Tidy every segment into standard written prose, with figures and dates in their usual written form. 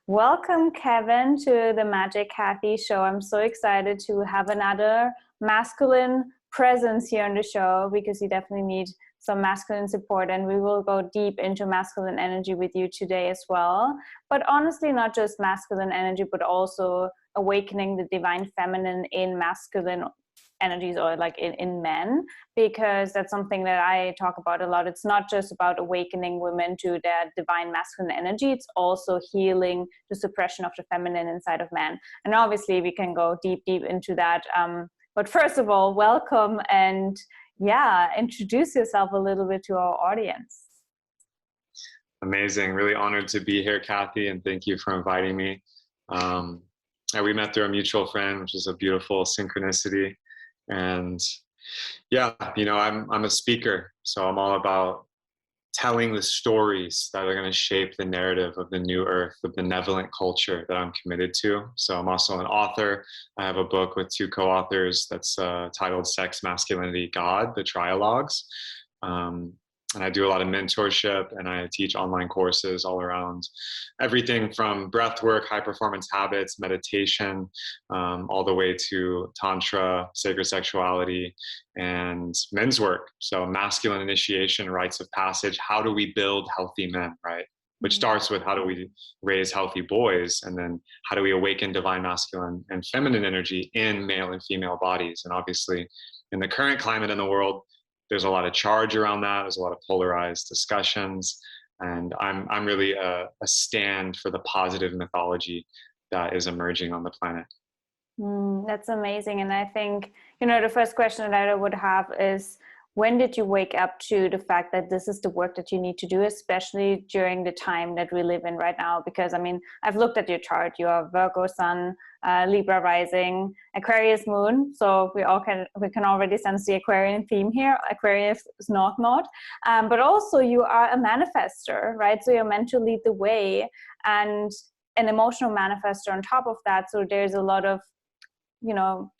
Welcome, Kevin, to the Magic Kathi show. I'm so excited to have another masculine presence here on the show because you definitely need some masculine support, and we will go deep into masculine energy with you today as well. But honestly, not just masculine energy, but also awakening the divine feminine in masculine energies, or like in men, because that's something that I talk about a lot. It's not just about awakening women to their divine masculine energy, it's also healing the suppression of the feminine inside of men. And obviously we can go deep into that, but first of all, welcome, and introduce yourself a little bit to our audience. Amazing. Really honored to be here, Kathi, and thank you for inviting me. We met through a mutual friend, which is a beautiful synchronicity. And I'm a speaker, so I'm all about telling the stories that are going to shape the narrative of the new earth, the benevolent culture that I'm committed to. So I'm also an author. I have a book with two co-authors that's titled Sex, Masculinity, God, the Trialogues. And I do a lot of mentorship, and I teach online courses all around everything from breath work, high performance habits, meditation, all the way to tantra, sacred sexuality, and men's work. So masculine initiation, rites of passage. How do we build healthy men, right? Which starts with how do we raise healthy boys, and then how do we awaken divine masculine and feminine energy in male and female bodies. And obviously in the current climate in the world, there's a lot of charge around that. There's a lot of polarized discussions. And I'm really a stand for the positive mythology that is emerging on the planet. That's amazing. And I think, the first question that I would have is, when did you wake up to the fact that this is the work that you need to do, especially during the time that we live in right now? Because I've looked at your chart. You are Virgo Sun, Libra rising, Aquarius moon. So we can already sense the Aquarian theme here. Aquarius is not. But also you are a manifester, right? So you're meant to lead the way, and an emotional manifester on top of that. So there's a lot of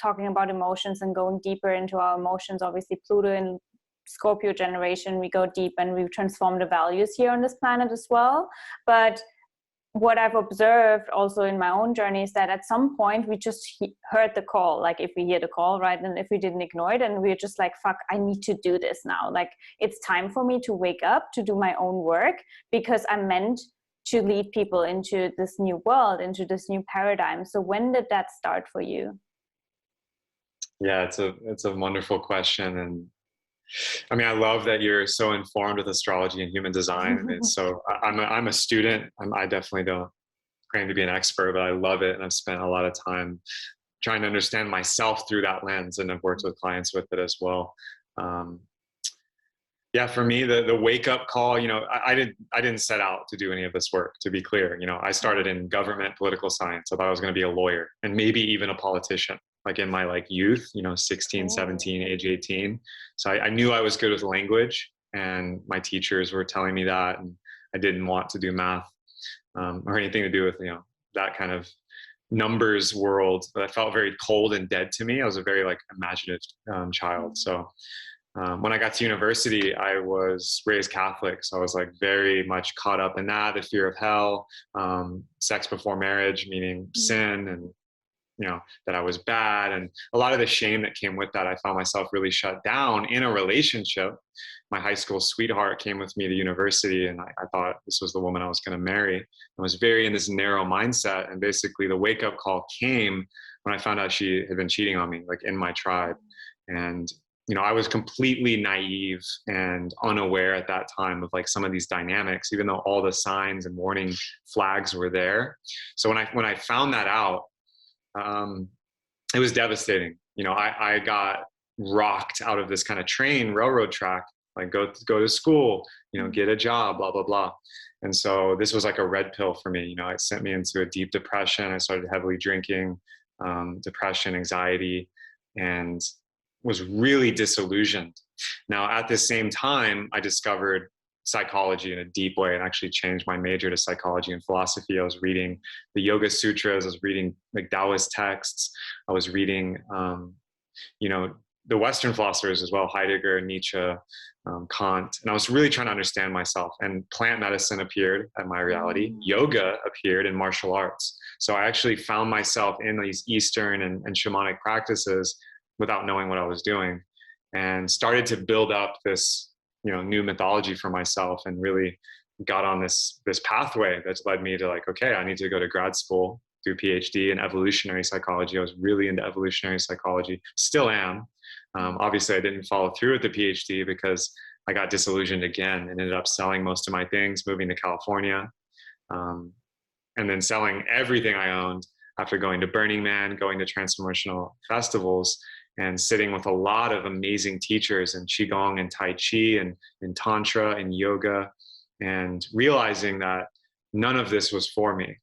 talking about emotions and going deeper into our emotions. Obviously Pluto and Scorpio generation, we go deep and we transform the values here on this planet as well. But what I've observed also in my own journey is that at some point we just heard the call, like if we hear the call, right, and if we didn't ignore it, and we're just like, fuck, I need to do this now. Like, it's time for me to wake up, to do my own work, because I'm meant to lead people into this new world, into this new paradigm. So when did that start for you? Yeah, it's a wonderful question. And I love that you're so informed with astrology and human design. And so I'm a student. I definitely don't claim to be an expert, but I love it. And I've spent a lot of time trying to understand myself through that lens, and I've worked with clients with it as well. For me, the wake up call, I didn't set out to do any of this work, to be clear. I started in government political science. I thought I was going to be a lawyer and maybe even a politician, like in my youth, 16, 17, age 18. So I knew I was good with language, and my teachers were telling me that, and I didn't want to do math or anything to do with, that kind of numbers world. But that felt very cold and dead to me. I was a very imaginative child. So when I got to university, I was raised Catholic. So I was very much caught up in that, the fear of hell, sex before marriage, meaning sin, and that I was bad, and a lot of the shame that came with that. I found myself really shut down in a relationship. My high school sweetheart came with me to university, and I thought this was the woman I was going to marry. I was very in this narrow mindset, and basically the wake-up call came when I found out she had been cheating on me, in my tribe. And I was completely naive and unaware at that time of some of these dynamics, even though all the signs and warning flags were there. So when I found that out, it was devastating. I got rocked out of this kind of railroad track, go to school, get a job, blah, blah, blah. And so this was like a red pill for me. It sent me into a deep depression. I started heavily drinking, depression, anxiety, and was really disillusioned. Now, at the same time, I discovered psychology in a deep way and actually changed my major to psychology and philosophy. I was reading the Yoga Sutras. I was reading Taoist texts. I was reading, the Western philosophers as well, Heidegger, Nietzsche, Kant. And I was really trying to understand myself, and plant medicine appeared at my reality. Yoga appeared, in martial arts. So I actually found myself in these Eastern and shamanic practices without knowing what I was doing, and started to build up this, new mythology for myself, and really got on this pathway that's led me to like, okay, I need to go to grad school, do a PhD in evolutionary psychology. I was really into evolutionary psychology, still am. Obviously, I didn't follow through with the PhD because I got disillusioned again and ended up selling most of my things, moving to California, and then selling everything I owned after going to Burning Man, going to transformational festivals, and sitting with a lot of amazing teachers in Qigong and Tai Chi and in Tantra and yoga, and realizing that none of this was for me.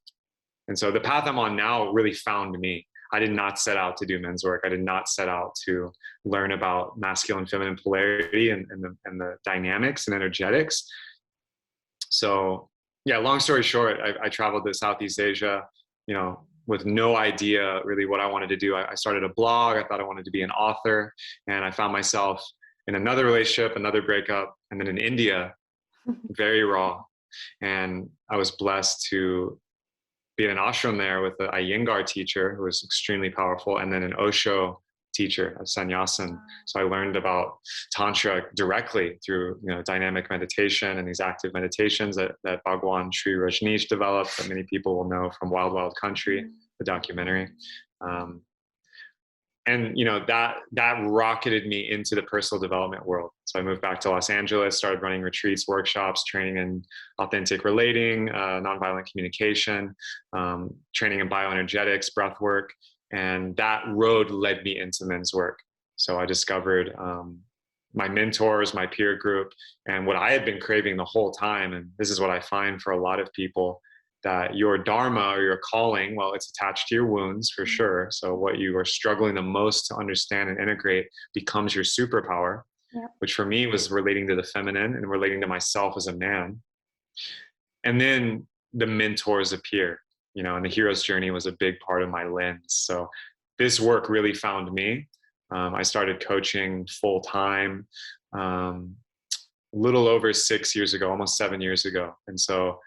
And so the path I'm on now really found me. I did not set out to do men's work. I did not set out to learn about masculine, feminine polarity and the dynamics and energetics. So yeah, long story short, I traveled to Southeast Asia, with no idea really what I wanted to do. I started a blog. I thought I wanted to be an author, and I found myself in another relationship, another breakup, and then in India, very raw. And I was blessed to be in an ashram there with a Iyengar teacher who was extremely powerful, and then an Osho teacher, a sannyasin. So I learned about Tantra directly through dynamic meditation and these active meditations that Bhagwan Sri Rajneesh developed, that many people will know from Wild Wild Country, the documentary. And that rocketed me into the personal development world. So I moved back to Los Angeles, started running retreats, workshops, training in authentic relating, nonviolent communication, training in bioenergetics, breath work. And that road led me into men's work. So I discovered my mentors, my peer group, and what I had been craving the whole time. And this is what I find for a lot of people, that your dharma or your calling, well, it's attached to your wounds for sure. So what you are struggling the most to understand and integrate becomes your superpower, which for me was relating to the feminine and relating to myself as a man. And then the mentors appear, and the hero's journey was a big part of my lens. So this work really found me. I started coaching full time a little over 6 years ago, almost 7 years ago. And so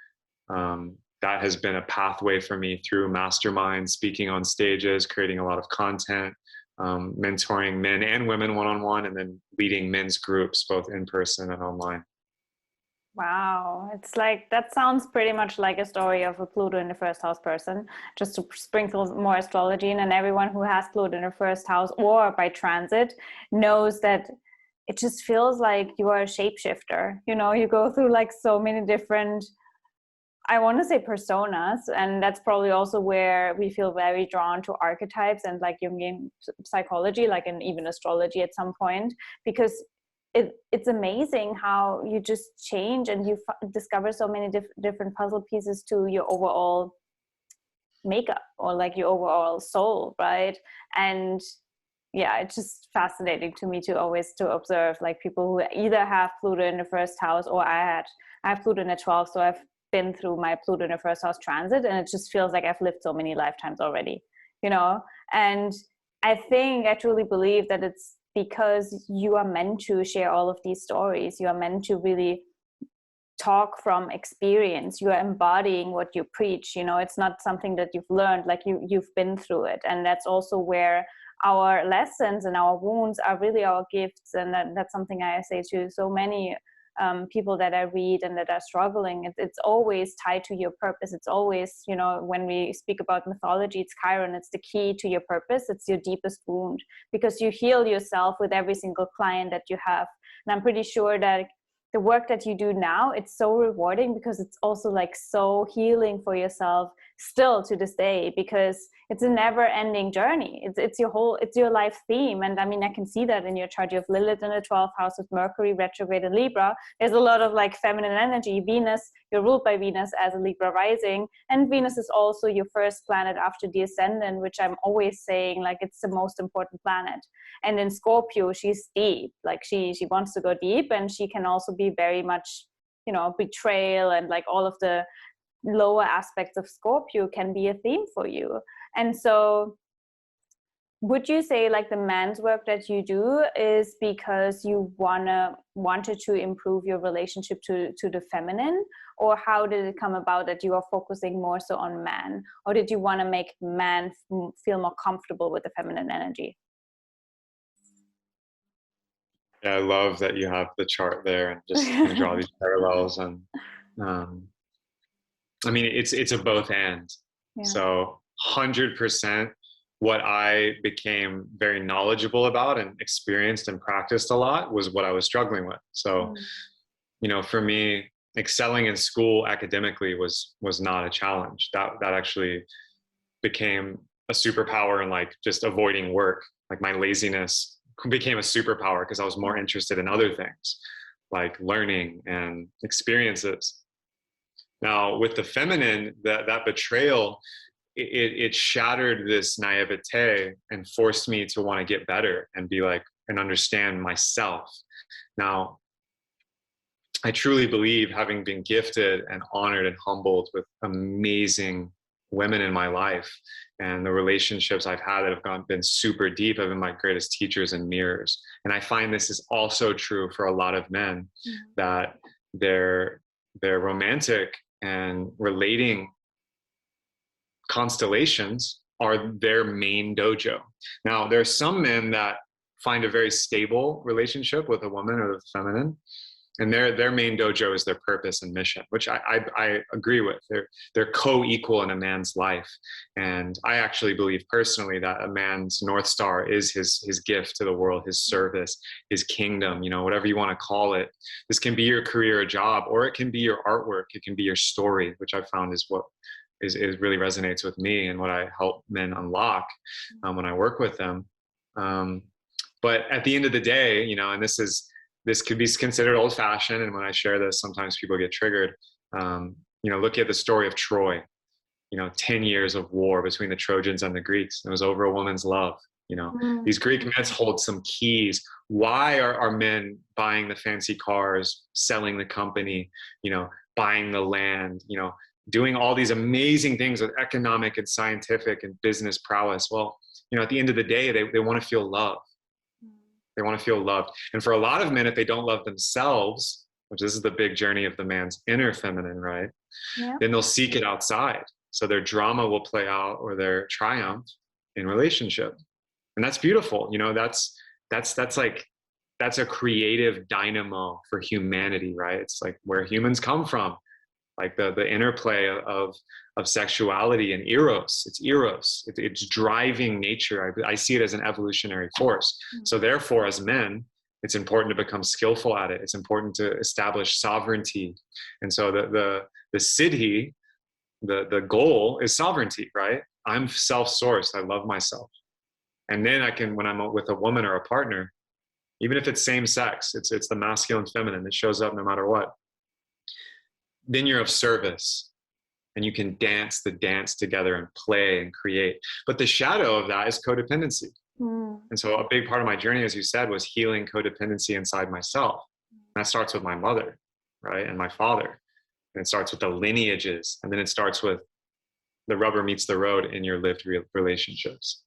that has been a pathway for me through masterminds, speaking on stages, creating a lot of content, mentoring men and women one-on-one, and then leading men's groups, both in person and online. Wow. It's like, that sounds pretty much like a story of a Pluto in the first house person, just to sprinkle more astrology in. And everyone who has Pluto in the first house or by transit knows that it just feels like you are a shapeshifter. You go through like so many different, I want to say, personas, and that's probably also where we feel very drawn to archetypes and like Jungian psychology, like, and even astrology at some point, because it's amazing how you just change and you discover so many different puzzle pieces to your overall makeup, or like your overall soul, right? And yeah, it's just fascinating to me to observe like people who either have Pluto in the first house, or I have Pluto in the 12th, so I've been through my Pluto in the first house transit, and it just feels like I've lived so many lifetimes already, and I truly believe that it's because you are meant to share all of these stories. You are meant to really talk from experience. You are embodying what you preach. It's not something that you've learned, like you've been through it. And that's also where our lessons and our wounds are really our gifts. And that's something I say to so many people that I read and that are struggling. It's always tied to your purpose. It's always, when we speak about mythology, it's Chiron. It's the key to your purpose. It's your deepest wound, because you heal yourself with every single client that you have. And I'm pretty sure that the work that you do now, it's so rewarding, because it's also like so healing for yourself still to this day, because it's a never ending journey. It's your life theme. And I mean, I can see that in your chart. You have Lilith in the 12th house with Mercury retrograde in Libra. There's a lot of like feminine energy. Venus, you're ruled by Venus as a Libra rising, and Venus is also your first planet after the ascendant, which I'm always saying like it's the most important planet. And in Scorpio, she's deep, like she wants to go deep, and she can also be very much, betrayal, and like all of the lower aspects of Scorpio can be a theme for you. And so would you say like the man's work that you do is because you wanted to improve your relationship to the feminine, or how did it come about that you are focusing more so on man, or did you want to make man feel more comfortable with the feminine energy? Yeah, I love that you have the chart there and just can draw these parallels. And I mean, it's a both and. Yeah. So 100% what I became very knowledgeable about and experienced and practiced a lot was what I was struggling with. So, you know, for me, excelling in school academically was not a challenge. That actually became a superpower in like just avoiding work. Like my laziness became a superpower because I was more interested in other things like learning and experiences. Now with the feminine, that betrayal, it shattered this naivete and forced me to want to get better and be like, and understand myself. Now, I truly believe, having been gifted and honored and humbled with amazing women in my life, and the relationships I've had that have been super deep have been my greatest teachers and mirrors. And I find this is also true for a lot of men, that they're romantic and relating constellations are their main dojo. Now, there are some men that find a very stable relationship with a woman or the feminine, and their main dojo is their purpose and mission, which I agree with. They're co-equal in a man's life. And I actually believe personally that a man's North Star is his gift to the world, his service, his kingdom, you know, whatever you want to call it. This can be your career or job, or it can be your artwork. It can be your story, which I found is what is really resonates with me and what I help men unlock when I work with them. But at the end of the day, you know, and this could be considered old fashioned. And when I share this, sometimes people get triggered. You know, look at the story of Troy, you know, 10 years of war between the Trojans and the Greeks. It was over a woman's love. You know, these Greek myths hold some keys. Why are men buying the fancy cars, selling the company, you know, buying the land, you know, doing all these amazing things with economic and scientific and business prowess? Well, you know, at the end of the day, they want to feel love. They want to feel loved. And for a lot of men, if they don't love themselves, which this is the big journey of the man's inner feminine, right? Yeah. Then they'll seek it outside. So their drama will play out, or their triumph in relationship. And that's beautiful. You know, that's a creative dynamo for humanity, right? It's like where humans come from. Like the interplay of sexuality and eros. It's eros. It's driving nature. I see it as an evolutionary force. So therefore, as men, it's important to become skillful at it. It's important to establish sovereignty. And so the siddhi, the goal is sovereignty, right? I'm self-sourced. I love myself. And then I can, when I'm with a woman or a partner, even if it's same sex, it's the masculine, feminine that shows up no matter what. Then you're of service, and you can dance the dance together and play and create. But the shadow of that is codependency. And so a big part of my journey, as you said, was healing codependency inside myself. And that starts with my mother, right? And my father. And it starts with the lineages. And then it starts with the rubber meets the road in your lived relationships.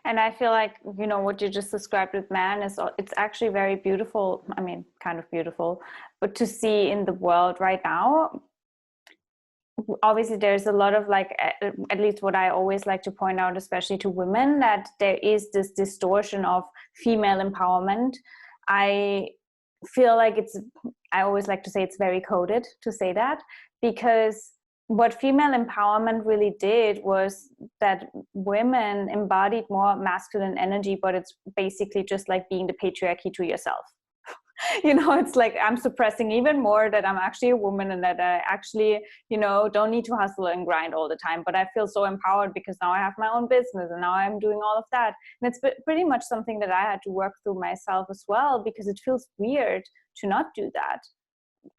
And I feel like, you know, what you just described with man it's actually very beautiful. I mean, kind of beautiful, but to see in the world right now, obviously there's a lot of like, at least what I always like to point out, especially to women, that there is this distortion of female empowerment. I feel like I always like to say it's very coded to say that, because what female empowerment really did was that women embodied more masculine energy, but it's basically just like being the patriarchy to yourself. You know, it's like I'm suppressing even more that I'm actually a woman and that I actually, you know, don't need to hustle and grind all the time. But I feel so empowered because now I have my own business and now I'm doing all of that. And it's pretty much something that I had to work through myself as well, because it feels weird to not do that.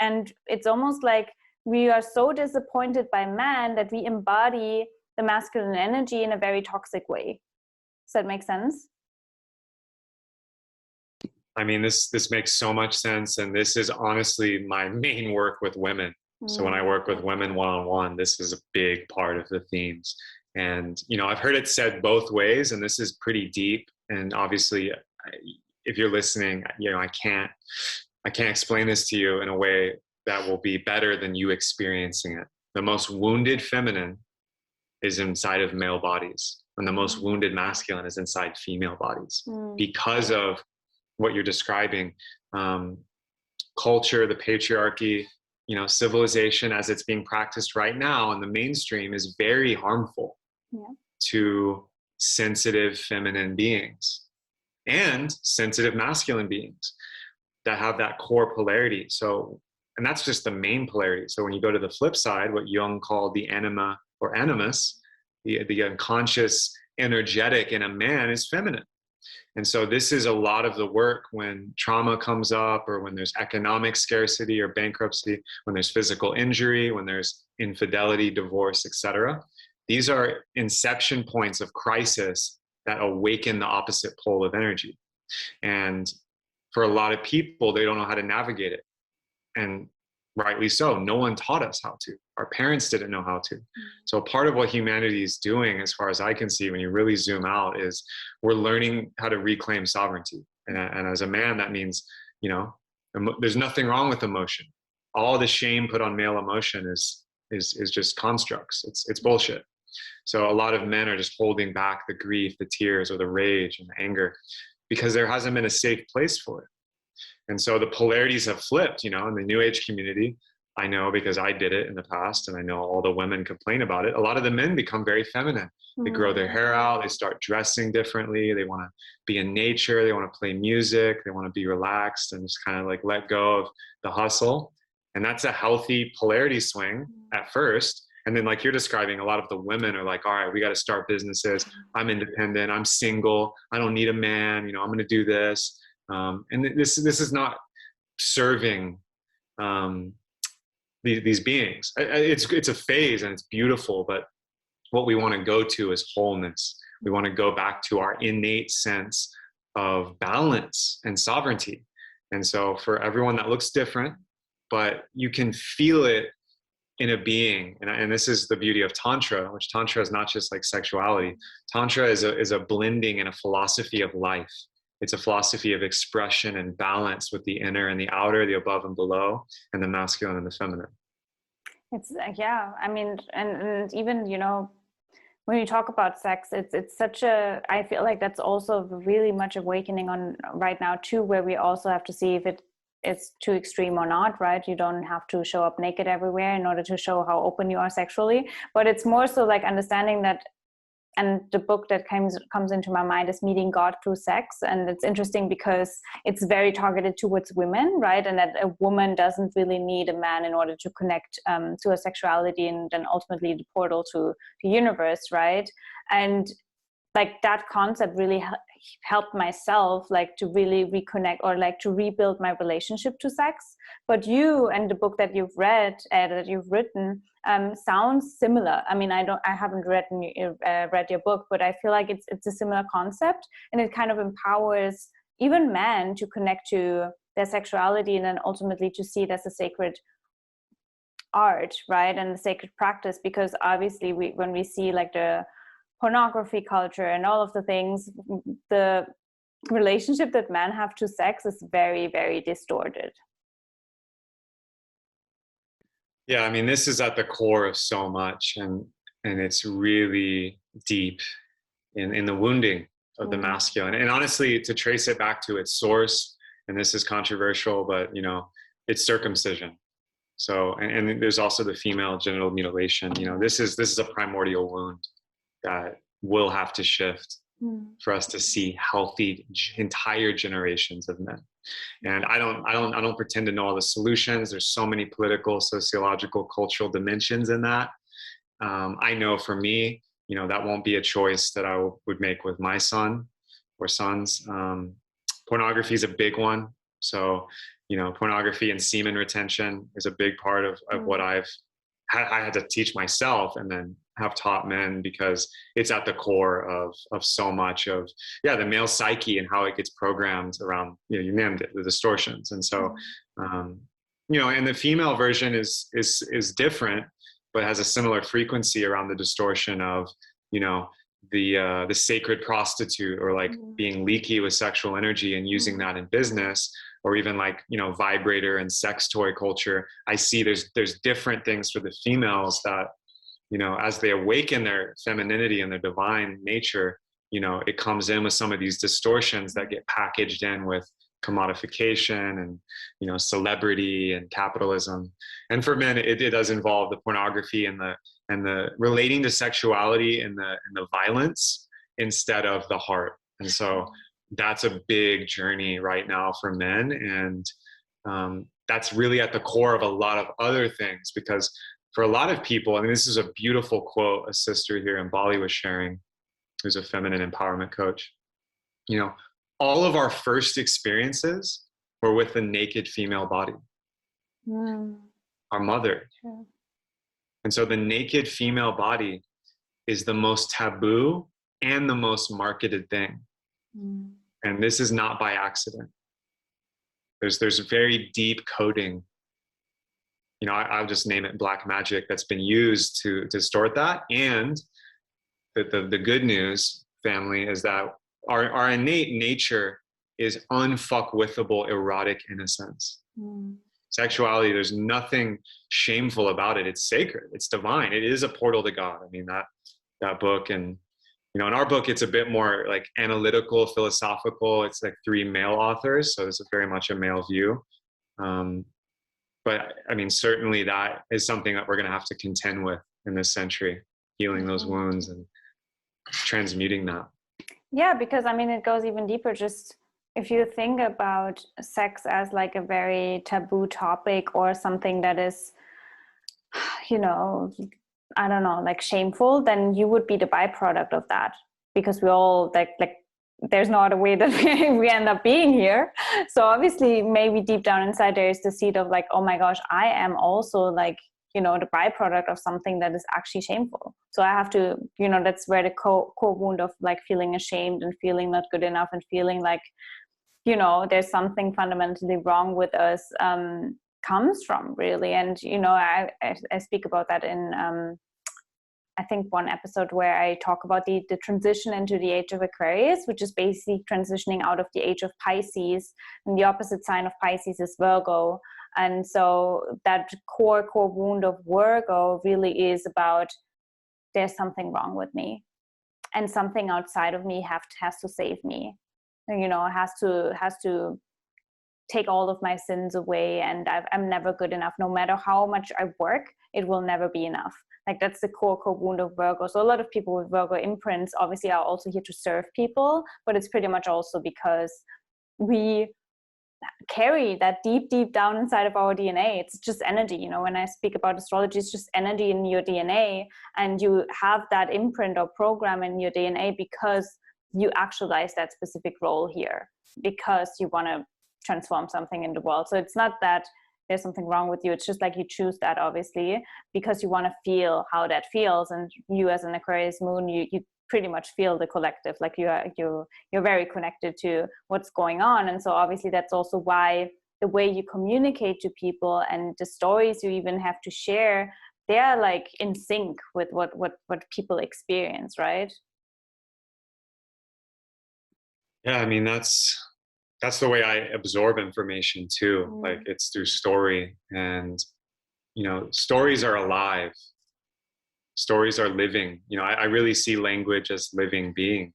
And it's almost like we are so disappointed by man that we embody the masculine energy in a very toxic way. Does that make sense? I mean, this makes so much sense. And this is honestly my main work with women. So when I work with women one-on-one, this is a big part of the themes. And, you know, I've heard it said both ways, and this is pretty deep. And obviously, if you're listening, you know, I can't explain this to you in a way that will be better than you experiencing it. The most wounded feminine is inside of male bodies, and the most wounded masculine is inside female bodies, because of what you're describing. Culture, the patriarchy, you know, civilization as it's being practiced right now in the mainstream is very harmful to sensitive feminine beings and sensitive masculine beings that have that core polarity. So, and that's just the main polarity. So when you go to the flip side, what Jung called the anima or animus, the unconscious energetic in a man is feminine. And so this is a lot of the work when trauma comes up, or when there's economic scarcity or bankruptcy, when there's physical injury, when there's infidelity, divorce, etc. These are inception points of crisis that awaken the opposite pole of energy. And for a lot of people, they don't know how to navigate it. And rightly so. No one taught us how to. Our parents didn't know how to. So part of what humanity is doing, as far as I can see, when you really zoom out, is we're learning how to reclaim sovereignty. And as a man, that means, you know, there's nothing wrong with emotion. All the shame put on male emotion is just constructs. It's bullshit. So a lot of men are just holding back the grief, the tears, or the rage and the anger, because there hasn't been a safe place for it. And so the polarities have flipped, you know, in the New Age community. I know, because I did it in the past, and I know all the women complain about it. A lot of the men become very feminine. They grow their hair out. They start dressing differently. They want to be in nature. They want to play music. They want to be relaxed and just kind of like let go of the hustle. And that's a healthy polarity swing at first. And then, like you're describing, a lot of the women are like, all right, we got to start businesses. I'm independent. I'm single. I don't need a man. You know, I'm going to do this. And this is not serving these beings. It's a phase, and it's beautiful, but what we want to go to is wholeness. We want to go back to our innate sense of balance and sovereignty. And so for everyone, that looks different, but you can feel it in a being. And this is the beauty of Tantra, which Tantra is not just like sexuality. Tantra is a blending and a philosophy of life. It's a philosophy of expression and balance with the inner and the outer, the above and below, and the masculine and the feminine. It's yeah, I mean, and even, you know, when you talk about sex, it's such a, I feel like that's also really much awakening on right now too, where we also have to see if it's too extreme or not, right? You don't have to show up naked everywhere in order to show how open you are sexually, but it's more so like understanding that. And the book that comes into my mind is Meeting God Through Sex. And it's interesting because it's very targeted towards women, right? And that a woman doesn't really need a man in order to connect to her sexuality, and then ultimately the portal to the universe, right? And like that concept really helped myself like to really reconnect, or like to rebuild my relationship to sex. But you and the book that you've read, that you've written, sounds similar. I mean, I haven't read your book, but I feel like it's a similar concept, and it kind of empowers even men to connect to their sexuality, and then ultimately to see it as a sacred art, right? And a sacred practice, because obviously when we see like the pornography culture and all of the things, the relationship that men have to sex is very, very distorted. Yeah, I mean, this is at the core of so much, and it's really deep in the wounding of the masculine. And honestly, to trace it back to its source, and this is controversial, but you know, it's circumcision. So, and there's also the female genital mutilation. You know, this is a primordial wound that will have to shift for us to see healthy entire generations of men. And I don't pretend to know all the solutions. There's so many political, sociological, cultural dimensions in that. I know for me, you know, that won't be a choice that I would make with my son or sons. Pornography is a big one. So, you know, pornography and semen retention is a big part of what I had to teach myself, and then have taught men, because it's at the core of so much of the male psyche and how it gets programmed around, you know, you named it, the distortions. And so you know, and the female version is different, but has a similar frequency around the distortion of, you know, the sacred prostitute, or like being leaky with sexual energy and using that in business, or even like, you know, vibrator and sex toy culture. I see there's different things for the females that, you know, as they awaken their femininity and their divine nature, you know, it comes in with some of these distortions that get packaged in with commodification and, you know, celebrity and capitalism. And for men, it does involve the pornography and the relating to sexuality and the violence instead of the heart. And so that's a big journey right now for men. And that's really at the core of a lot of other things, because for a lot of people, I mean, this is a beautiful quote a sister here in Bali was sharing, who's a feminine empowerment coach. You know, all of our first experiences were with a naked female body, our mother. True. And so the naked female body is the most taboo and the most marketed thing. And this is not by accident. There's very deep coding. You know, I'll just name it black magic that's been used to distort that. And the good news, family, is that our innate nature is unfuckwithable erotic innocence. Sexuality, there's nothing shameful about it. It's sacred. It's divine. It is a portal to God. I mean, that book, and, you know, in our book, it's a bit more like analytical, philosophical. It's like 3 male authors, so it's very much a male view. But I mean, certainly that is something that we're going to have to contend with in this century, healing those wounds and transmuting that. Yeah, because I mean, it goes even deeper. Just if you think about sex as like a very taboo topic, or something that is, you know, I don't know, like shameful, then you would be the byproduct of that, because we all like there's no other way that we end up being here. So obviously, maybe deep down inside there is the seed of like, oh my gosh, I am also like, you know, the byproduct of something that is actually shameful. So I have to, you know, that's where the core wound of like feeling ashamed and feeling not good enough and feeling like, you know, there's something fundamentally wrong with us comes from, really. And, you know, I speak about that in I think one episode where I talk about the transition into the Age of Aquarius, which is basically transitioning out of the Age of Pisces, and the opposite sign of Pisces is Virgo. And so that core wound of Virgo really is about, there's something wrong with me, and something outside of me has to save me, you know, has to take all of my sins away, and I'm never good enough. No matter how much I work, it will never be enough. Like that's the core wound of Virgo. So a lot of people with Virgo imprints obviously are also here to serve people, but it's pretty much also because we carry that deep down inside of our DNA. It's just energy. You know, when I speak about astrology, it's just energy in your DNA, and you have that imprint or program in your DNA because you actualize that specific role here, because you want to transform something in the world. So it's not that there's something wrong with you. It's just like you choose that, obviously, because you want to feel how that feels. And you as an Aquarius moon, you pretty much feel the collective, like you're very connected to what's going on. And so obviously that's also why the way you communicate to people and the stories you even have to share, they're like in sync with what people experience, right? Yeah, I mean, that's the way I absorb information too. Like it's through story, and, you know, stories are alive. Stories are living. You know, I really see language as living being.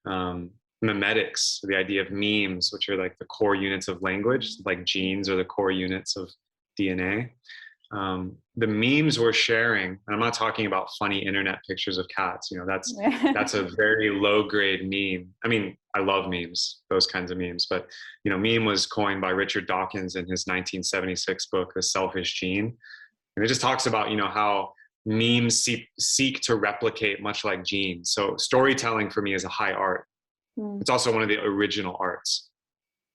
Memetics, the idea of memes, which are like the core units of language, like genes are the core units of DNA. The memes we're sharing, and I'm not talking about funny internet pictures of cats, you know, that's a very low grade meme. I mean, I love memes, those kinds of memes, but, you know, meme was coined by Richard Dawkins in his 1976 book, The Selfish Gene. And it just talks about, you know, how memes seek to replicate, much like genes. So storytelling for me is a high art. It's also one of the original arts.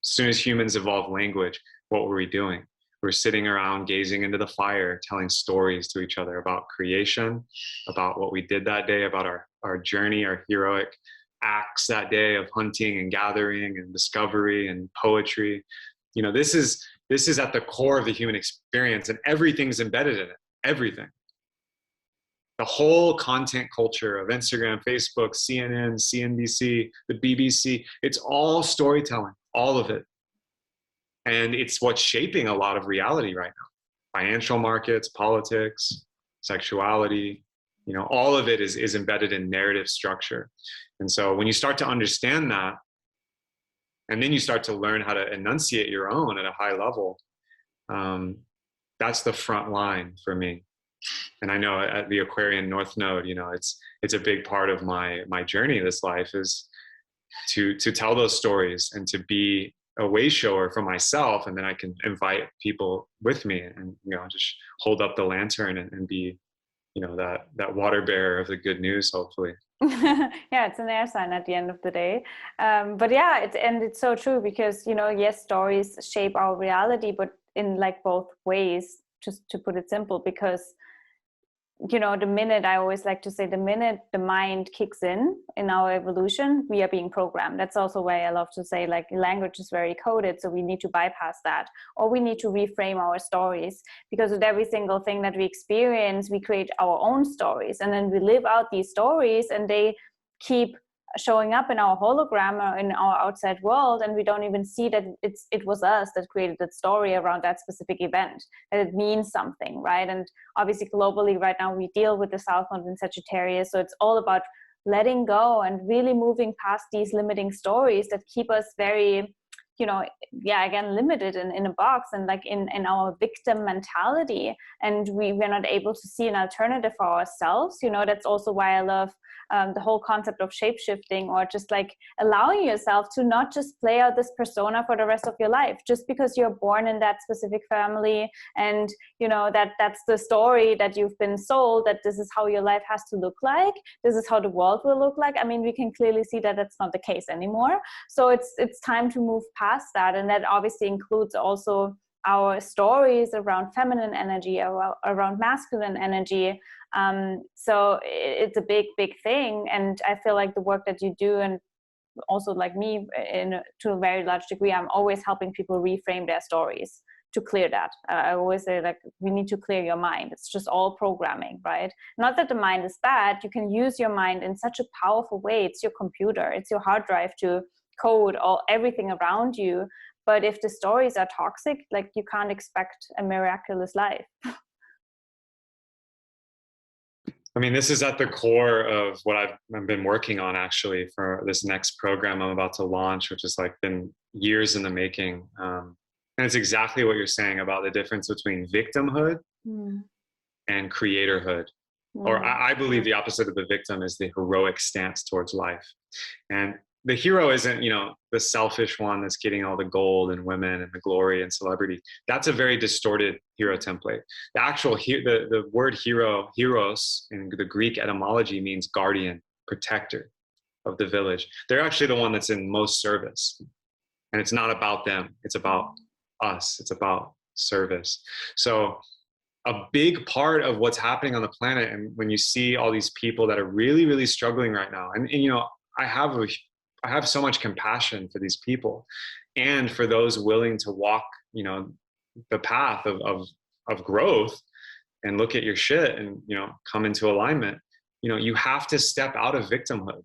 As soon as humans evolved language, what were we doing? We're sitting around gazing into the fire, telling stories to each other about creation, about what we did that day, about our journey, our heroic acts that day of hunting and gathering and discovery and poetry. You know, this is at the core of the human experience, and everything's embedded in it, everything. The whole content culture of Instagram, Facebook, CNN, CNBC, the BBC, it's all storytelling, all of it. And it's what's shaping a lot of reality right now. Financial markets, politics, sexuality, you know, all of it is embedded in narrative structure. And so when you start to understand that, and then you start to learn how to enunciate your own at a high level, that's the front line for me. And I know at the Aquarian North Node, you know, it's a big part of my journey this life is to tell those stories and to be a way shower for myself, and then I can invite people with me and, you know, just hold up the lantern and be, you know, that water bearer of the good news, hopefully. Yeah, it's an air sign at the end of the day. But yeah, it's so true because, you know, yes, stories shape our reality, but in like both ways, just to put it simple, because, you know, the minute, I always like to say, the minute the mind kicks in our evolution, we are being programmed. That's also why I love to say, like, language is very coded, so we need to bypass that, or we need to reframe our stories, because with every single thing that we experience, we create our own stories, and then we live out these stories, and they keep showing up in our hologram or in our outside world, and we don't even see that it was us that created that story around that specific event, that it means something, right? And obviously globally right now we deal with the South Node in Sagittarius, so it's all about letting go and really moving past these limiting stories that keep us very, you know, yeah, again, limited in a box and like in our victim mentality, and we're not able to see an alternative for ourselves. You know, that's also why I love the whole concept of shape-shifting, or just like allowing yourself to not just play out this persona for the rest of your life, just because you're born in that specific family and, you know, that's the story that you've been sold, that this is how your life has to look like, this is how the world will look like. I mean, we can clearly see that that's not the case anymore. So it's time to move past that, and that obviously includes also our stories around feminine energy, around masculine energy. So it's a big thing, and I feel like the work that you do, and also like me to a very large degree, I'm always helping people reframe their stories to clear that. I always say, like, we need to clear your mind. It's just all programming, right? Not that the mind is bad. You can use your mind in such a powerful way. It's your computer, it's your hard drive to code everything around you. But if the stories are toxic, like, you can't expect a miraculous life. I mean, this is at the core of what I've been working on actually for this next program I'm about to launch, which has like been years in the making. And it's exactly what you're saying about the difference between victimhood and creatorhood. Or I believe the opposite of the victim is the heroic stance towards life. And the hero isn't, you know, the selfish one that's getting all the gold and women and the glory and celebrity. That's a very distorted hero template. The actual the word hero, heros, in the Greek etymology means guardian, protector of the village. They're actually the one that's in most service. And it's not about them. It's about us. It's about service. So a big part of what's happening on the planet, and when you see all these people that are really, really struggling right now, and you know, I have so much compassion for these people and for those willing to walk, you know, the path of growth and look at your shit and, you know, come into alignment. You know, you have to step out of victimhood.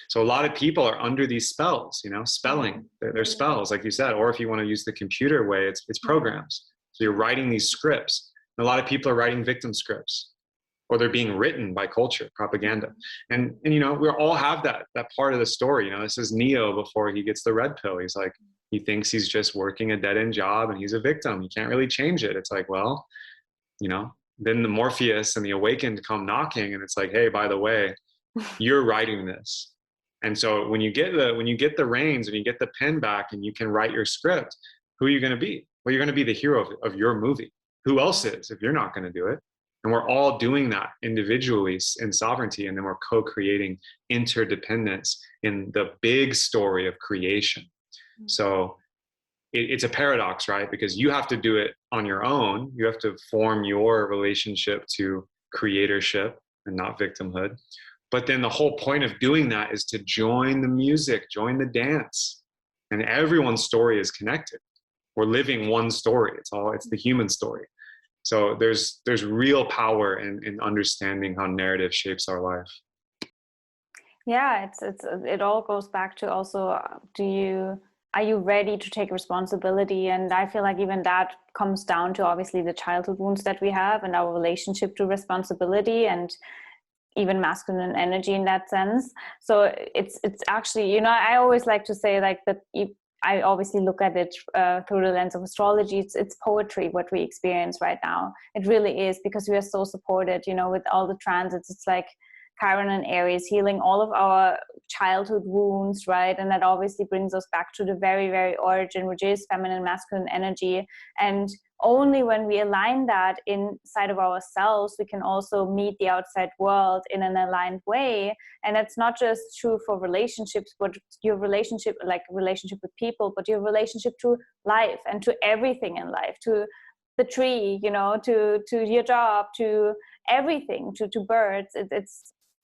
So a lot of people are under these spells, you know, spelling. They're spells, like you said, or if you want to use the computer way, it's programs. So you're writing these scripts. And a lot of people are writing victim scripts, or they're being written by culture, propaganda. And you know, we all have that part of the story. You know, this is Neo before he gets the red pill. He's like, he thinks he's just working a dead-end job and he's a victim. You can't really change it. It's like, well, you know, then the Morpheus and the Awakened come knocking, and it's like, hey, by the way, you're writing this. And so when you get the reins and you get the pen back and you can write your script, who are you going to be? Well, you're going to be the hero of your movie. Who else is, if you're not going to do it? And we're all doing that individually in sovereignty, and then we're co-creating interdependence in the big story of creation. So it's a paradox, right? Because you have to do it on your own. You have to form your relationship to creatorship and not victimhood. But then the whole point of doing that is to join the music, join the dance. And everyone's story is connected. We're living one story. It's the human story. So there's real power in understanding how narrative shapes our life. Yeah, it all goes back to also, are you ready to take responsibility? And I feel like even that comes down to obviously the childhood wounds that we have and our relationship to responsibility and even masculine energy in that sense. So it's actually, you know, I always like to say like that. I obviously look at it through the lens of astrology. It's poetry what we experience right now. It really is, because we are so supported, you know, with all the transits. It's like Chiron and Aries healing all of our childhood wounds, right? And that obviously brings us back to the very, very origin, which is feminine, masculine energy. And only when we align that inside of ourselves, we can also meet the outside world in an aligned way. And that's not just true for relationships, but your relationship, like relationship with people, but your relationship to life and to everything in life, to the tree, you know, to your job, to everything, to birds.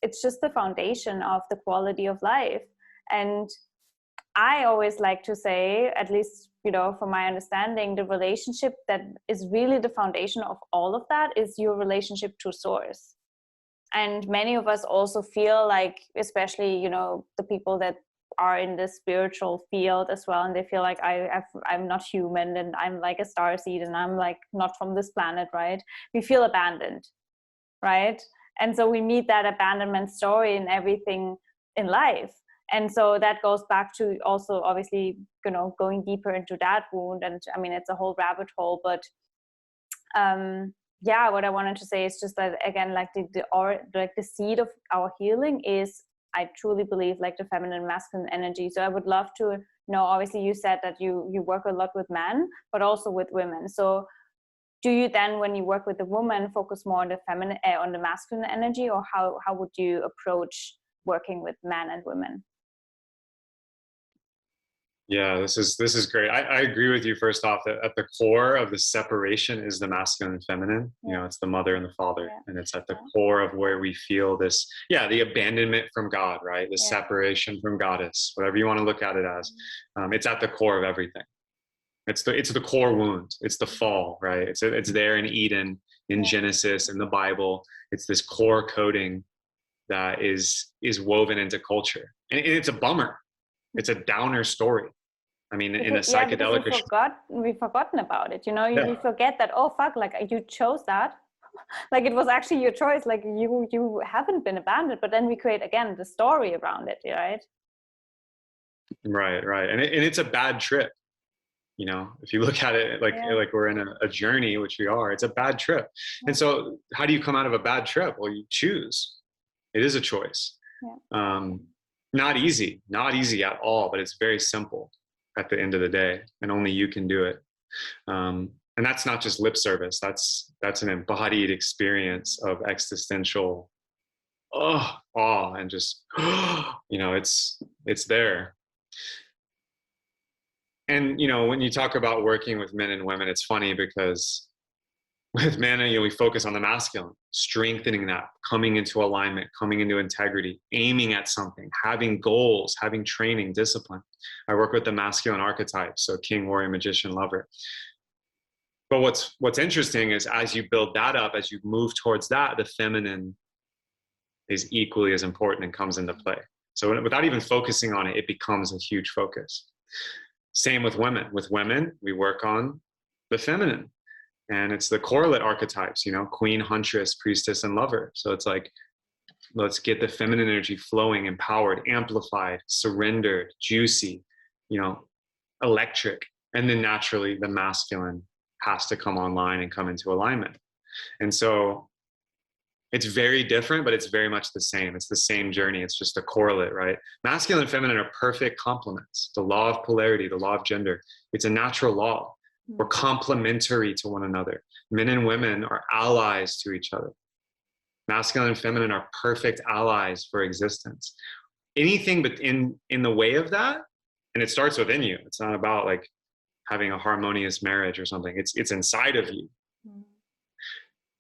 It's just the foundation of the quality of life. And I always like to say, at least, you know, from my understanding, the relationship that is really the foundation of all of that is your relationship to source. And many of us also feel like, especially, you know, the people that are in the spiritual field as well, and they feel like I'm not human, and I'm like a starseed, and I'm like not from this planet, right? We feel abandoned, right? And so we meet that abandonment story in everything in life. And so that goes back to also obviously, you know, going deeper into that wound. And I mean, it's a whole rabbit hole, but yeah, what I wanted to say is just that, again, like the seed of our healing is, I truly believe, like the feminine, masculine energy. So I would love to, you know, obviously you said that you work a lot with men, but also with women. So do you then, when you work with a woman, focus more on the feminine, on the masculine energy, or how would you approach working with men and women? Yeah, this is great. I agree with you. First off, that at the core of the separation is the masculine and feminine. Yeah. You know, it's the mother and the father, yeah. And it's at the core of where we feel this, the abandonment from God, right? The separation from Goddess, whatever you want to look at it as. It's at the core of everything. It's the core wound. It's the fall, right? It's there in Eden, in Genesis, in the Bible. It's this core coding that is woven into culture, and it's a bummer. It's a downer story. I mean, in a psychedelic, we've forgotten about it. You know, we forget that. Oh fuck! Like you chose that. Like it was actually your choice. Like you haven't been abandoned. But then we create again the story around it, right? Right, and it's a bad trip. You know, if you look at it like we're in a journey, which we are, it's a bad trip. And so, how do you come out of a bad trip? Well, you choose. It is a choice. Not easy at all, but it's very simple at the end of the day, and only you can do it. And that's not just lip service. That's an embodied experience of existential awe, and just you know, it's there. And you know, when you talk about working with men and women, it's funny because with men, you know, we focus on the masculine, strengthening that, coming into alignment, coming into integrity, aiming at something, having goals, having training, discipline. I work with the masculine archetypes, so king, warrior, magician, lover. But what's interesting is as you build that up, as you move towards that, the feminine is equally as important and comes into play. So without even focusing on it, it becomes a huge focus. Same with women. With women, we work on the feminine. And it's the correlate archetypes, you know, queen, huntress, priestess, and lover. So it's like, let's get the feminine energy flowing, empowered, amplified, surrendered, juicy, you know, electric. And then naturally the masculine has to come online and come into alignment. And so it's very different, but it's very much the same. It's the same journey. It's just a correlate, right? Masculine and feminine are perfect complements. The law of polarity, the law of gender, it's a natural law. We're complementary to one another. Men and women are allies to each other. Masculine and feminine are perfect allies for existence. Anything but in the way of that, and it starts within you. It's not about like having a harmonious marriage or something. It's inside of you.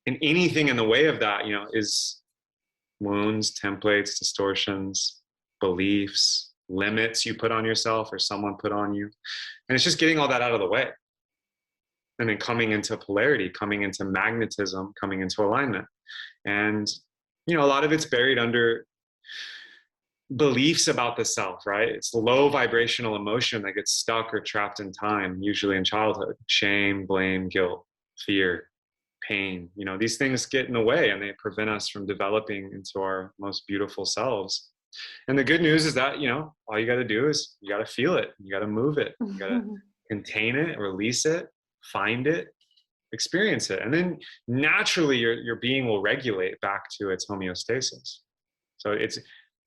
And anything in the way of that, you know, is wounds, templates, distortions, beliefs, limits you put on yourself or someone put on you. And it's just getting all that out of the way. and then coming into polarity, coming into magnetism, coming into alignment. And, you know, a lot of it's buried under beliefs about the self, right? It's low vibrational emotion that gets stuck or trapped in time, usually in childhood. Shame, blame, guilt, fear, pain. You know, these things get in the way and they prevent us from developing into our most beautiful selves. And the good news is that, you know, all you got to do is you got to feel it. You got to move it. You got to contain it, release it, find it, experience it. And then naturally your being will regulate back to its homeostasis. So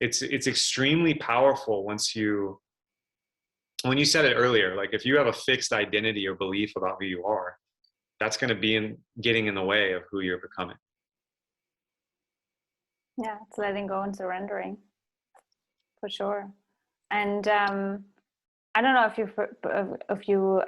it's extremely powerful when you said it earlier, like if you have a fixed identity or belief about who you are, that's going to be getting in the way of who you're becoming. Yeah, it's letting go and surrendering, for sure. And I don't know if you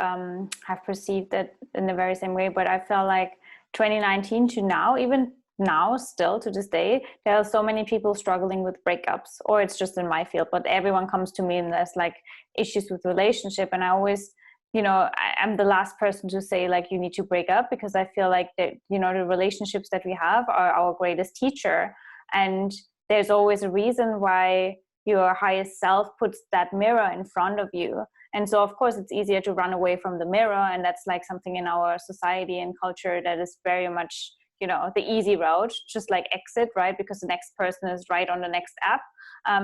have perceived it in the very same way, but I feel like 2019 to now, even now still to this day, there are so many people struggling with breakups, or it's just in my field, but everyone comes to me and there's like issues with relationship. And I always, you know, I'm the last person to say like you need to break up, because I feel like that, you know, the relationships that we have are our greatest teacher, and there's always a reason why your highest self puts that mirror in front of you. And so of course it's easier to run away from the mirror, and that's like something in our society and culture that is very much, you know, the easy route, just like exit, right? Because the next person is right on the next app.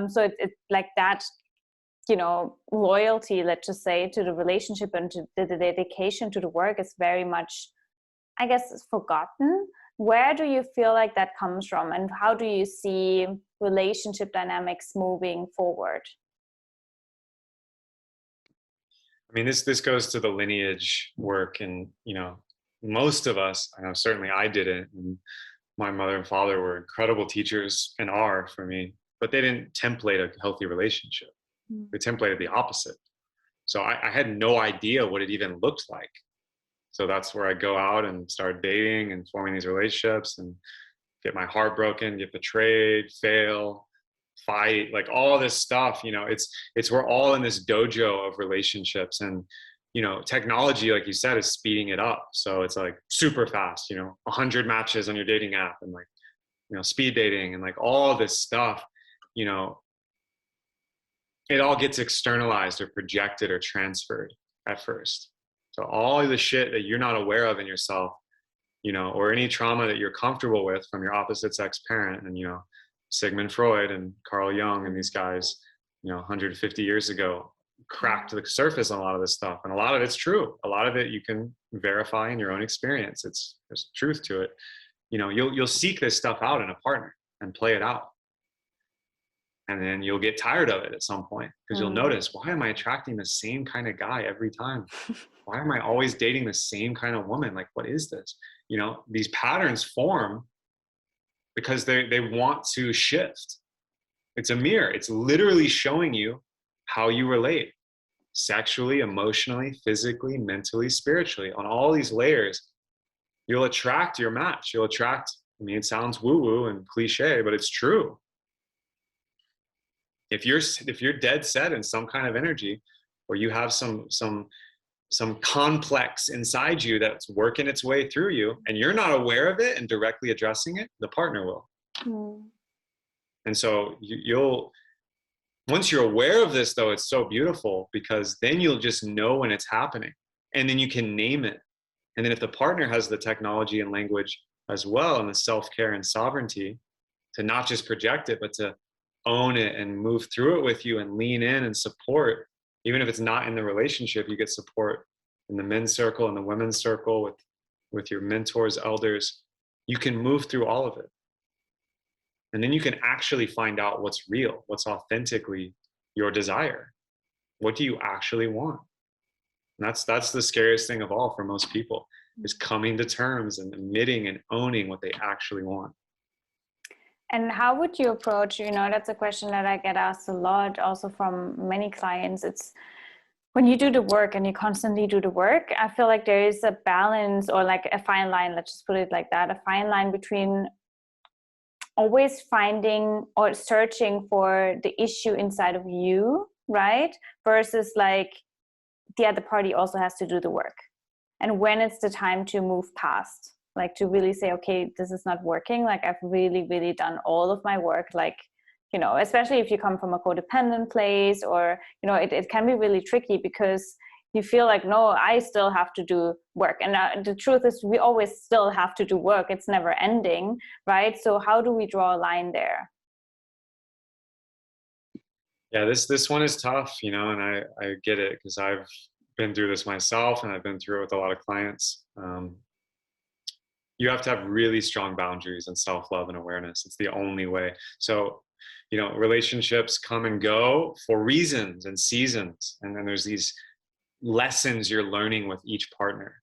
So it's like that, you know, loyalty, let's just say, to the relationship and to the dedication to the work is very much, I guess, is forgotten. Where do you feel like that comes from, and how do you see relationship dynamics moving forward? I mean, this goes to the lineage work, and, you know, most of us, I know certainly I didn't, and my mother and father were incredible teachers and are for me, but they didn't template a healthy relationship. They templated the opposite. So I had no idea what it even looked like. So that's where I go out and start dating and forming these relationships and get my heart broken, get betrayed, fail, fight, like all this stuff. You know, we're all in this dojo of relationships, and, you know, technology, like you said, is speeding it up. So it's like super fast, you know, 100 matches on your dating app, and like, you know, speed dating and like all this stuff, you know, it all gets externalized or projected or transferred at first. So all of the shit that you're not aware of in yourself, you know, or any trauma that you're comfortable with from your opposite sex parent, and, you know, Sigmund Freud and Carl Jung and these guys, you know, 150 years ago, cracked the surface on a lot of this stuff. And a lot of it's true. A lot of it you can verify in your own experience. There's truth to it. You know, you'll seek this stuff out in a partner and play it out. And then you'll get tired of it at some point, because you'll notice, why am I attracting the same kind of guy every time? Why am I always dating the same kind of woman? Like, what is this? You know, these patterns form because they want to shift. It's a mirror. It's literally showing you how you relate sexually, emotionally, physically, mentally, spiritually. On all these layers, you'll attract your match. You'll attract, I mean, it sounds woo-woo and cliche, but it's true. If you're dead set in some kind of energy, or you have some complex inside you that's working its way through you, and you're not aware of it and directly addressing it, the partner will. And so you'll, once you're aware of this, though, it's so beautiful, because then you'll just know when it's happening, and then you can name it. And then if the partner has the technology and language as well, and the self-care and sovereignty to not just project it, but to own it and move through it with you and lean in and support, even if it's not in the relationship, you get support in the men's circle and the women's circle with your mentors, elders. You can move through all of it. And then you can actually find out what's real, what's authentically your desire. What do you actually want? And that's the scariest thing of all for most people, is coming to terms and admitting and owning what they actually want. And how would you approach, you know, that's a question that I get asked a lot also from many clients. It's when you do the work and you constantly do the work, I feel like there is a balance, or like a fine line, let's just put it like that, a fine line between always finding or searching for the issue inside of you, right? Versus like the other party also has to do the work. and when it's the time to move past, like to really say, okay, this is not working. Like I've really, really done all of my work. Like, you know, especially if you come from a codependent place, or, you know, it can be really tricky because you feel like, no, I still have to do work. And the truth is we always still have to do work. It's never ending, right? So how do we draw a line there? Yeah, this one is tough, you know, and I get it because I've been through this myself, and I've been through it with a lot of clients. You have to have really strong boundaries and self-love and awareness. It's the only way. So, you know, relationships come and go for reasons and seasons, and then there's these lessons you're learning with each partner.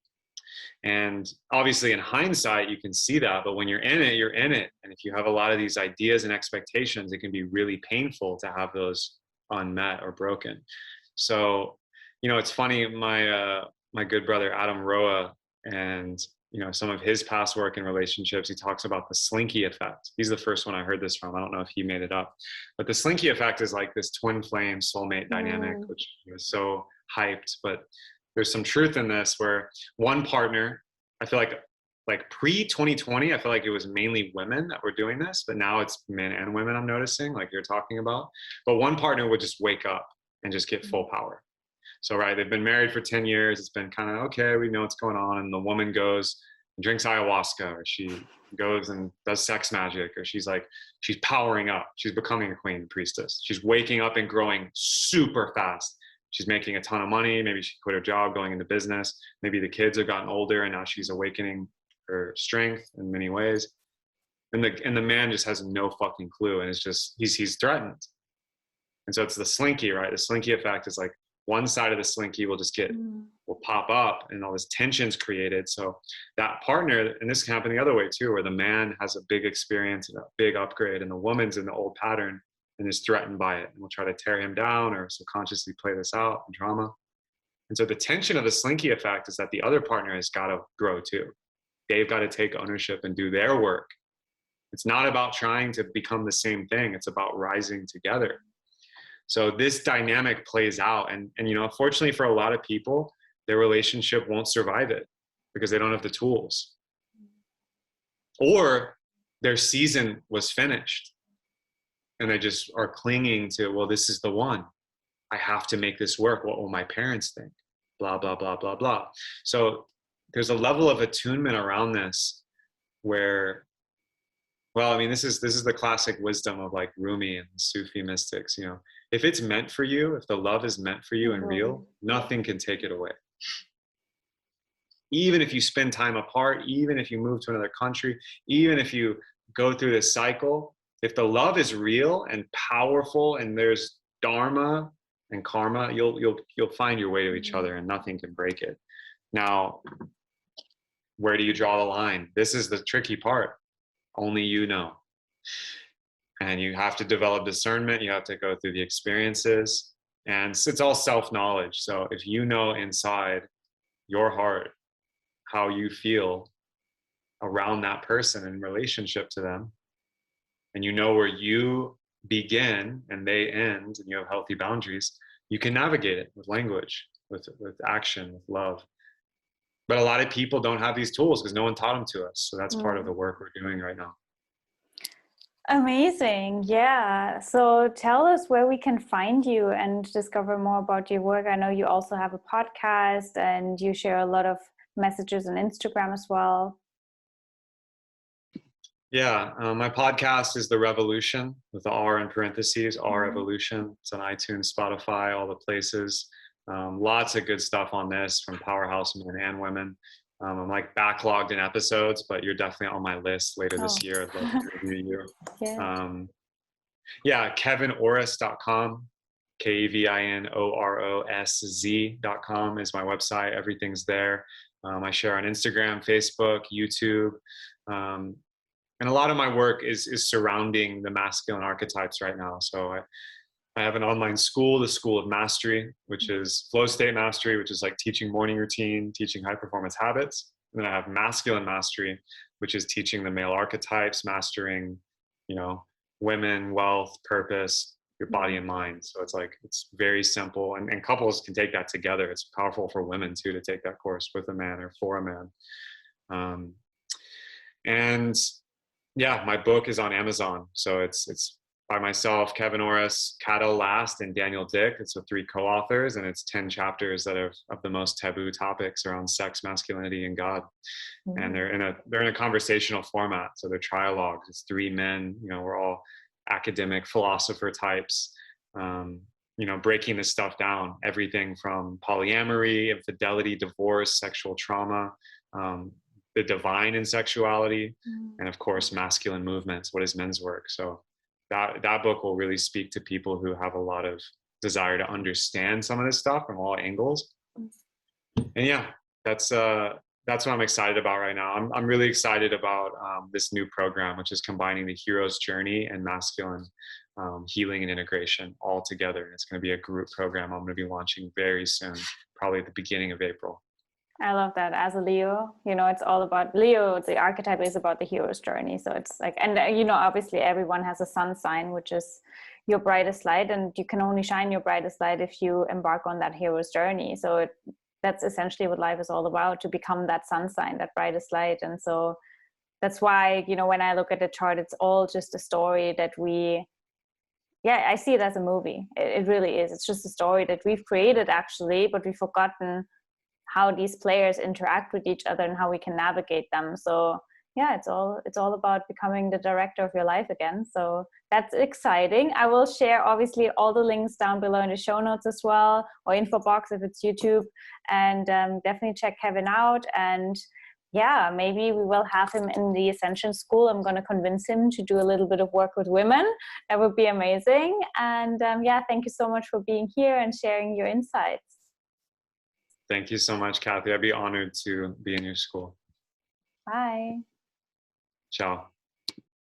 And obviously in hindsight you can see that, but when you're in it, you're in it. And if you have a lot of these ideas and expectations, it can be really painful to have those unmet or broken. So, you know, it's funny, my good brother Adam Roa, and you know, some of his past work in relationships, he talks about the slinky effect. He's the first one I heard this from. I don't know if he made it up, but the slinky effect is like this twin flame soulmate dynamic, which is so hyped, but there's some truth in this, where one partner, I feel like pre-2020, I feel like it was mainly women that were doing this, but now it's men and women I'm noticing, like you're talking about. But one partner would just wake up and just get full power. So, right, they've been married for 10 years. It's been kind of, okay, we know what's going on. And the woman goes and drinks ayahuasca, or she goes and does sex magic, or she's powering up. She's becoming a queen priestess. She's waking up and growing super fast. She's making a ton of money. Maybe she quit her job, going into business. Maybe the kids have gotten older and now she's awakening her strength in many ways. And the man just has no fucking clue. And it's just, he's threatened. And so it's the slinky, right? The slinky effect is like, one side of the slinky will just will pop up, and all this tension's created. So that partner, and this can happen the other way too, where the man has a big experience and a big upgrade, and the woman's in the old pattern and is threatened by it, and will try to tear him down or subconsciously play this out in drama. And so the tension of the slinky effect is that the other partner has got to grow too. They've got to take ownership and do their work. It's not about trying to become the same thing. It's about rising together. So this dynamic plays out, and you know, fortunately for a lot of people, their relationship won't survive it because they don't have the tools, or their season was finished and they just are clinging to, well, this is the one. I have to make this work. What will my parents think? Blah, blah, blah, blah, blah. So there's a level of attunement around this where, well, I mean, this is the classic wisdom of like Rumi and Sufi mystics, you know, if it's meant for you, if the love is meant for you and real, nothing can take it away. Even if you spend time apart, even if you move to another country, even if you go through this cycle, if the love is real and powerful and there's dharma and karma, you'll find your way to each other, and nothing can break it. Now, where do you draw the line? This is the tricky part. Only you know. And you have to develop discernment. You have to go through the experiences, and it's all self-knowledge. So if you know inside your heart how you feel around that person in relationship to them, and you know where you begin and they end, and you have healthy boundaries, you can navigate it with language, with action, with love. But a lot of people don't have these tools because no one taught them to us. So that's part of the work we're doing right now. Amazing. Yeah. So tell us where we can find you and discover more about your work. I know you also have a podcast and you share a lot of messages on Instagram as well. Yeah. My podcast is The Revolution, with the R in parentheses, R Evolution. It's on iTunes, Spotify, all the places. Lots of good stuff on this from powerhouse men and women. I'm like backlogged in episodes, but you're definitely on my list later this year. I'd love to review you. Yeah, KEVINOROSZ.com. KEVINOROSZ.com is my website. Everything's there. I share on Instagram, Facebook, YouTube. And a lot of my work is surrounding the masculine archetypes right now. So I have an online school, the School of Mastery, which is flow state mastery, which is like teaching morning routine, teaching high performance habits. And then I have masculine mastery, which is teaching the male archetypes, mastering, you know, women, wealth, purpose, your body and mind. So it's like, it's very simple, and couples can take that together. It's powerful for women too, to take that course with a man or for a man. And yeah, my book is on Amazon. So it's by myself, KEVIN Orosz, Kathi Last, and Daniel Dick. It's with 3 co-authors, and it's 10 chapters that are of the most taboo topics around sex, masculinity, and God. Mm-hmm. And they're in a conversational format. So they're trialogues. It's 3 men, you know, we're all academic philosopher types, you know, breaking this stuff down, everything from polyamory, infidelity, divorce, sexual trauma, the divine in sexuality, and of course, masculine movements. What is men's work? So that book will really speak to people who have a lot of desire to understand some of this stuff from all angles. And yeah, that's what I'm excited about right now. I'm really excited about this new program, which is combining the hero's journey and masculine healing and integration all together. And it's going to be a group program I'm going to be launching very soon, probably at the beginning of April. I love that. As a Leo, you know, it's all about Leo. The archetype is about the hero's journey. So it's like, and you know, obviously everyone has a sun sign, which is your brightest light, and you can only shine your brightest light if you embark on that hero's journey. So that's essentially what life is all about, to become that sun sign, that brightest light. And so that's why, you know, when I look at the chart, it's all just a story that I see it as a movie. It really is. It's just a story that we've created actually, but we've forgotten how these players interact with each other and how we can navigate them. So yeah, it's all about becoming the director of your life again. So that's exciting. I will share obviously all the links down below in the show notes as well, or info box if it's YouTube. And definitely check KEVIN out. And yeah, maybe we will have him in the Ascension School. I'm going to convince him to do a little bit of work with women. That would be amazing. And yeah, thank you so much for being here and sharing your insights. Thank you so much, Kathi. I'd be honored to be in your school. Bye. Ciao.